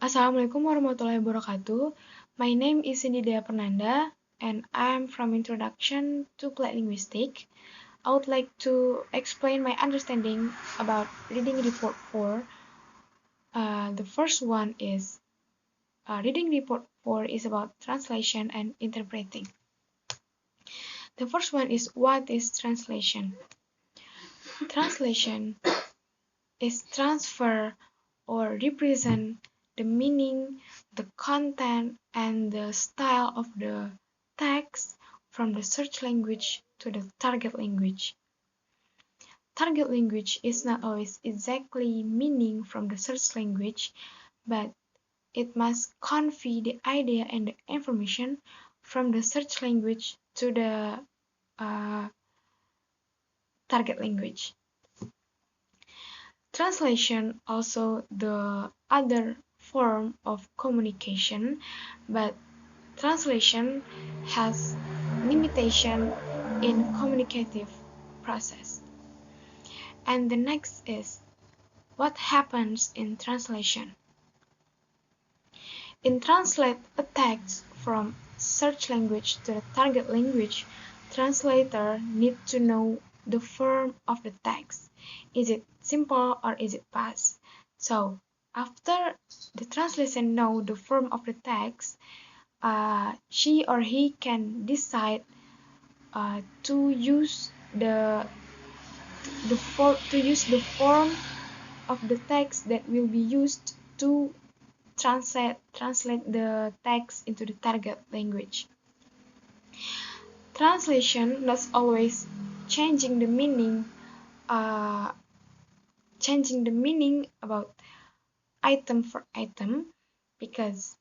Assalamualaikum warahmatullahi wabarakatuh. My name is Dea Pernanda, and I'm from Introduction to Linguistic. I would like to explain my understanding about Reading Report 4. The first one is Reading Report 4 is about translation and interpreting. The first one is, what is translation? Translation is transfer or represent the meaning, the content, and the style of the text from the search language to the target language. Target language is not always exactly meaning from the search language, but it must convey the idea and the information from the search language to the target language. Translation also the other form of communication, but translation has limitation in communicative process. And the next is, what happens in translation? In translate a text from search language to the target language, translator need to know the form of the text. Is it simple or is it past? So after the translation know the form of the text, she or he can decide to use the form of the text that will be used to translate the text into the target language. Translation not always changing the meaning about item for item, because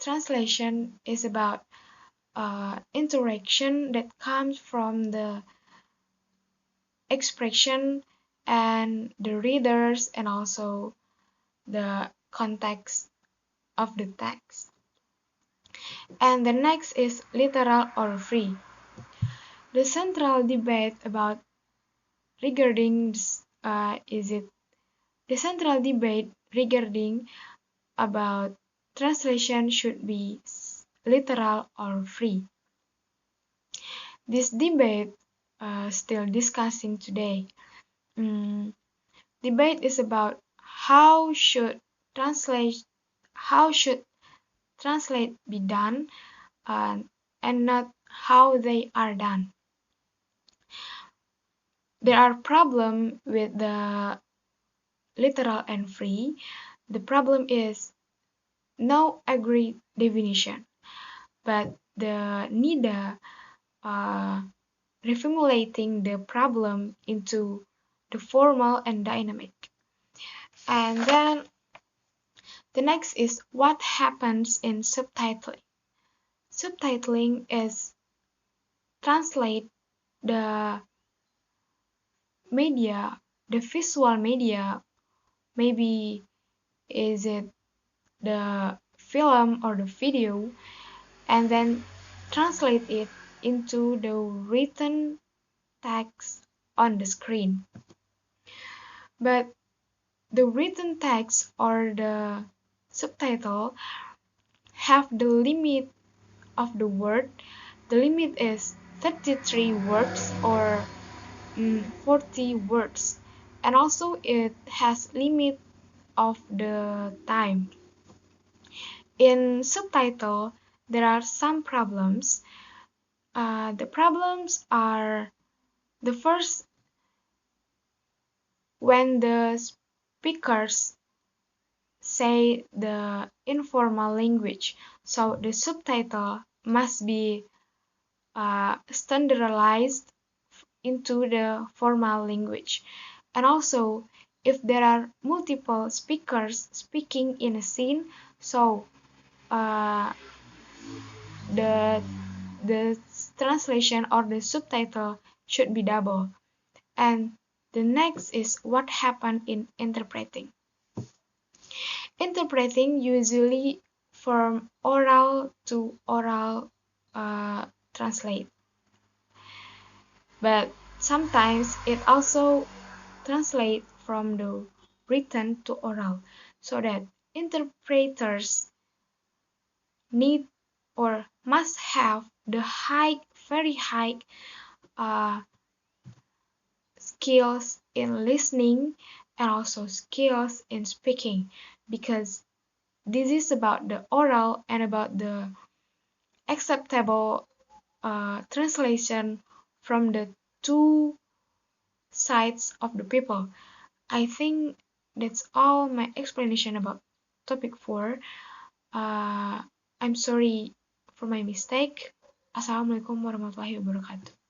translation is about interaction that comes from the expression and the readers and also the context of the text. And the next is literal or free. The central debate about regarding the central debate regarding about translation should be literal or free. This debate still discussing today. Debate is about how should translate be done and not how they are done. There are problems with the literal and free. The problem is no agreed definition, but the NIDA reformulating the problem into the formal and dynamic. And then the next is, what happens in subtitling. Subtitling is translate the media, the visual media, maybe is it the film or the video, and then translate it into the written text on the screen. But the written text or the subtitle have the limit of the word. The limit is 33 words or 40 words, and also it has limit of the time. In subtitle, there are some problems. The problems are, the first, when the speakers say the informal language, so the subtitle must be standardized into the formal language. And also, if there are multiple speakers speaking in a scene, so the translation or the subtitle should be double. And the next is, what happened in interpreting. Interpreting usually from oral to oral translate, but sometimes it also translates from the written to oral, so that interpreters need or must have the very high uh, skills in listening and also skills in speaking, because this is about the oral and about the acceptable translation from the two sides of the people. I think that's all my explanation about topic 4. I'm sorry for my mistake. Assalamualaikum warahmatullahi wabarakatuh.